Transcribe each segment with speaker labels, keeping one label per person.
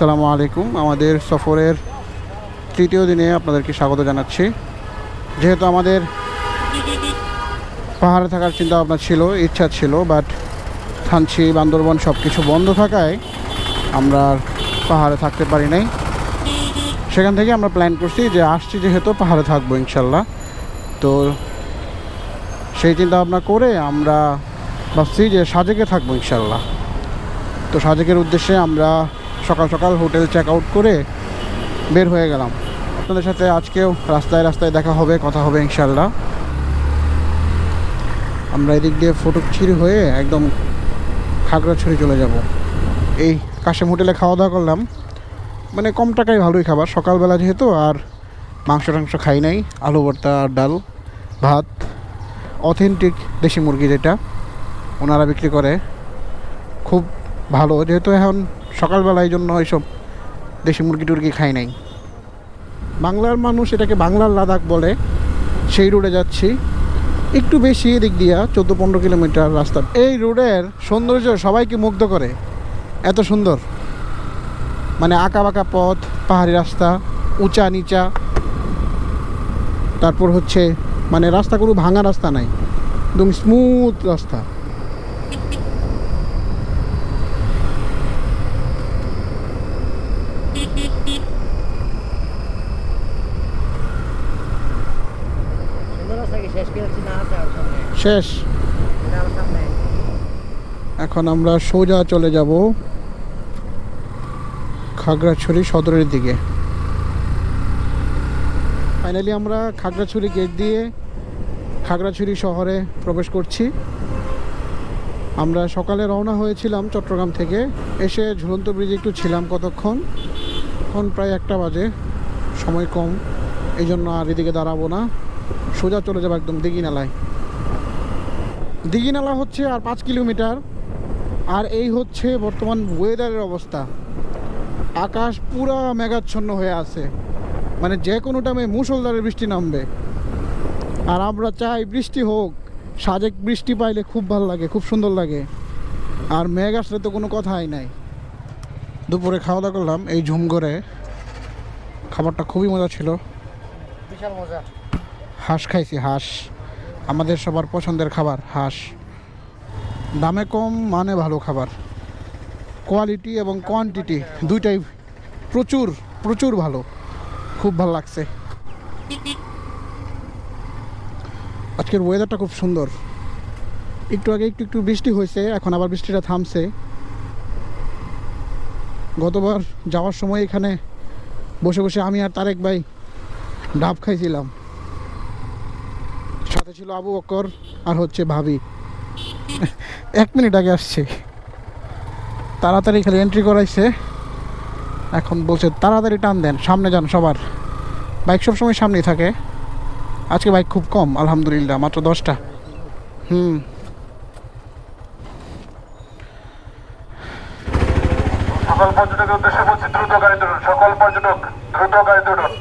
Speaker 1: আসসালামু আলাইকুম। আমাদের সফরের তৃতীয় দিনে আপনাদেরকে স্বাগত জানাচ্ছি। যেহেতু আমাদের পাহাড়ে থাকার চিন্তা ভাবনা ছিল, ইচ্ছা ছিল, বাট থানচি বান্দরবন সব কিছু বন্ধ থাকায় আমরা পাহাড়ে থাকতে পারি নাই। সেখান থেকে আমরা প্ল্যান করছি যে আসছি যেহেতু পাহাড়ে থাকবো ইনশাল্লাহ। তো সেই চিন্তা ভাবনা করে আমরা ভাবছি যে সাজেকে থাকবো ইনশাল্লাহ। তো সাজেকের উদ্দেশ্যে আমরা সকাল সকাল হোটেল চেক আউট করে বের হয়ে গেলাম। আপনাদের সাথে আজকেও রাস্তায় রাস্তায় দেখা হবে, কথা হবে ইনশাল্লাহ। আমরা এদিক দিয়ে ফটকছিরি হয়ে একদম খাগড়াছড়ি চলে যাব। এই কাশেম হোটেলে খাওয়া দাওয়া করলাম, মানে কম টাকায় ভালোই খাবার। সকালবেলা যেহেতু আর মাংস টাংস খাই নাই, আলু ভর্তা আর ডাল ভাত, অথেন্টিক দেশি মুরগি যেটা ওনারা বিক্রি করে, খুব ভালো। যেহেতু এখন সকালবেলা এই জন্য এইসব দেশি মুরগি টুরগি খাই নাই। বাংলার মানুষ এটাকে বাংলার লাদাখ বলে। সেই রোডে যাচ্ছি, একটু বেশি এদিক দিয়া 14-15 কিলোমিটার রাস্তা। এই রোডের সৌন্দর্য সবাইকে মুগ্ধ করে, এত সুন্দর। মানে আঁকা বাঁকা পথ, পাহাড়ি রাস্তা, উঁচা নিচা, তারপর হচ্ছে মানে রাস্তা কোনো ভাঙা রাস্তা নাই, একদম স্মুথ রাস্তা। শেষ। এখন আমরা সোজা চলে যাব খাগড়াছড়ি সদরের দিকে। ফাইনালি আমরা খাগড়াছড়ি গেট দিয়ে খাগড়াছড়ি শহরে প্রবেশ করছি। আমরা সকালে রওনা হয়েছিলাম চট্টগ্রাম থেকে, এসে ঝুলন্ত ব্রিজে একটু ছিলাম কতক্ষণ। এখন প্রায় 1টা বাজে, সময় কম, এই জন্য আর এদিকে দাঁড়াবো না, সোজা চলে যাবো একদম দিঘিনালায়। দিঘিনালা হচ্ছে আর 5 কিলোমিটার। আর এই হচ্ছে বর্তমান ওয়েদারের অবস্থা। আকাশ পুরা মেঘাচ্ছন্ন হয়ে আছে, মানে যে কোনো টাইমে মুষলধারে বৃষ্টি নামবে। আর আমরা চাই বৃষ্টি হোক। সাজেক বৃষ্টি পাইলে খুব ভালো লাগে, খুব সুন্দর লাগে। আর মেঘ আসলে তো কোনো কথাই নাই। দুপুরে খাওয়া দাওয়া করলাম এই ঝুমঘরে, খাবারটা খুবই মজা ছিল, বিশাল মজা। হাঁস খাইছি, হাঁস আমাদের সবার পছন্দের খাবার। হাঁস দামে কম, মানে ভালো খাবার, কোয়ালিটি এবং কোয়ান্টিটি দুইটাই প্রচুর প্রচুর ভালো, খুব ভালো লাগছে। আজকের ওয়েদারটা খুব সুন্দর। একটু আগে একটু বৃষ্টি হয়েছে, এখন আবার বৃষ্টিটা থামছে। গতবার যাওয়ার সময় এখানে বসে বসে আমি আর তারেক ভাই ডাব খাইছিলাম, সাথে ছিল আবু বকর আর হচ্ছে ভাবি। 1 মিনিট আগে আসছে, তাড়াতাড়ি খালি এন্ট্রি করাইছে। এখন বলছে তাড়াতাড়ি টান দেন, সামনে যান সবার। বাইক সবসময় সামনেই থাকে, আজকে বাইক খুব কম আলহামদুলিল্লাহ, মাত্র 10টা।
Speaker 2: সকল পর্যটকের উদ্দেশ্যে বলছি দ্রুত গাড়ি তুলুন। সকল পর্যটক দ্রুত গাড়ি তুলুন।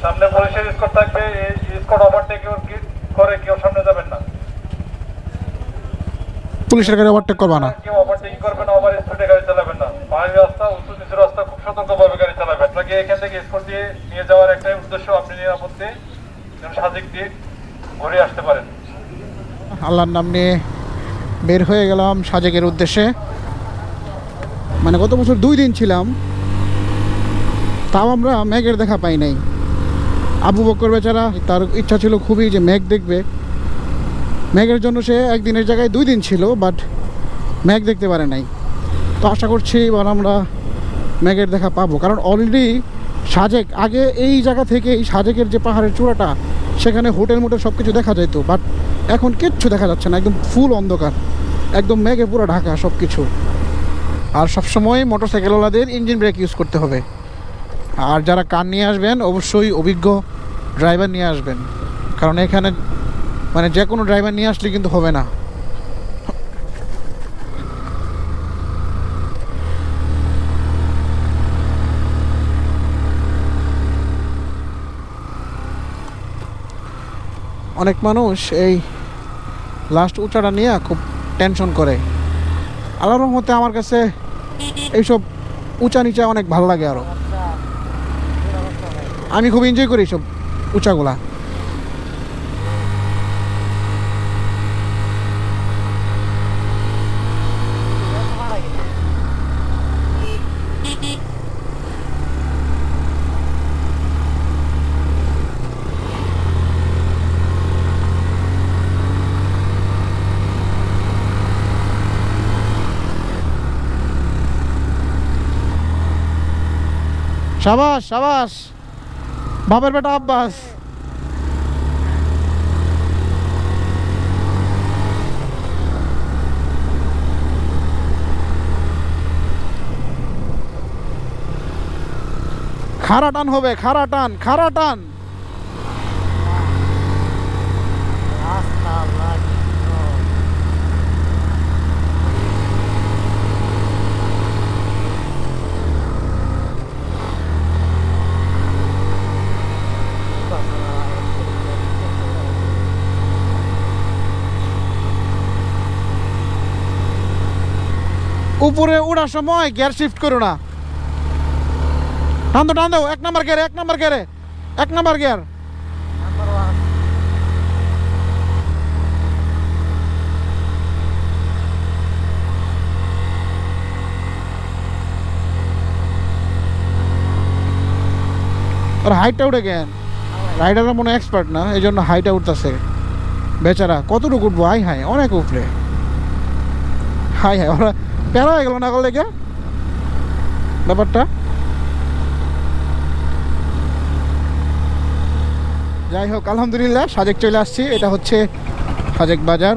Speaker 2: সামনে পুলিশের স্কোর থাকবে, এই স্কোর ওভারটেক করে কেউ সামনে যাবেন না।
Speaker 1: পুলিশের গাড়ি ওভারটেক করবা না,
Speaker 2: কেউ ওভারটেক করবেন না, ওভার স্পিডে গাড়ি চালাবেন না। পাহাড়ি রাস্তা, উঁচু নিচু রাস্তা, খুব সতর্কভাবে গাড়ি চালাবেন। আপনাকে এখান থেকে স্কোর দিয়ে নিয়ে যাওয়ার একটাই উদ্দেশ্য, আপনি নিরাপদে যেন সাজেক দিয়ে ঘুরে আসতে পারেন।
Speaker 1: আল্লাহর নাম নিয়ে বের হয়ে গেলাম সাজেকের উদ্দেশ্যে। মানে গত বছর 2 দিন ছিলাম, তাও আমরা মেঘের দেখা পাই নাই। আবু বকর বেচারা, তার ইচ্ছা ছিল খুবই যে মেঘ দেখবে। মেঘের জন্য সে একদিনের জায়গায় 2 দিন ছিল, বাট মেঘ দেখতে পারে নাই। তো আশা করছি এবার আমরা মেঘের দেখা পাবো, কারণ অলরেডি সাজেক আগে এই জায়গা থেকে, এই সাজেকের যে পাহাড়ের চূড়াটা, সেখানে হোটেল মোটেল সব কিছু দেখা যেত, বাট এখন কিচ্ছু দেখা যাচ্ছে না, একদম ফুল অন্ধকার, একদম মেঘে পুরো ঢাকা সব কিছু। আর সবসময় মোটরসাইকেলওয়ালাদের ইঞ্জিন ব্রেক ইউজ করতে হবে। আর যারা কার নিয়ে আসবেন অবশ্যই অভিজ্ঞ ড্রাইভার নিয়ে আসবেন, কারণ এখানে মানে যে কোনো ড্রাইভার নিয়ে আসলে কিন্তু হবে না। অনেক মানুষ এই লাস্ট উঁচাটা নিয়ে খুব টেনশন করে। আল্লাহর রহমতে আমার কাছে এইসব উঁচা নিচা অনেক ভালো লাগে আরো। আমি খুব এনজয় করি সব উঁচাগুলা। শাবাশ শাবাশ, বাপের বেটা আব্বাস। খাড়া টান হবে, খাড়া টান, খাড়া টান। উপরে ওঠার সময় গিয়ার শিফট করো না। টান দাও, টান দাও, 1 নাম্বার গিয়ারে, 1 নাম্বার গিয়ারে, 1 নাম্বার গিয়ার। আর হাইটটা উঠে গেন, রাইডাররা মনে এক্সপার্ট না, এই জন্য হাইটটা উঠতেছে বেচারা। কতটুকু উঠবো? হাই হাই, অনেক উপরে। হাই হাই, ওরা প্যারা হয়ে গেল না করলে কে ব্যাপারটা। যাই হোক, আলহামদুলিল্লাহ সাজেক চলে আসছি। এটা হচ্ছে সাজেক বাজার।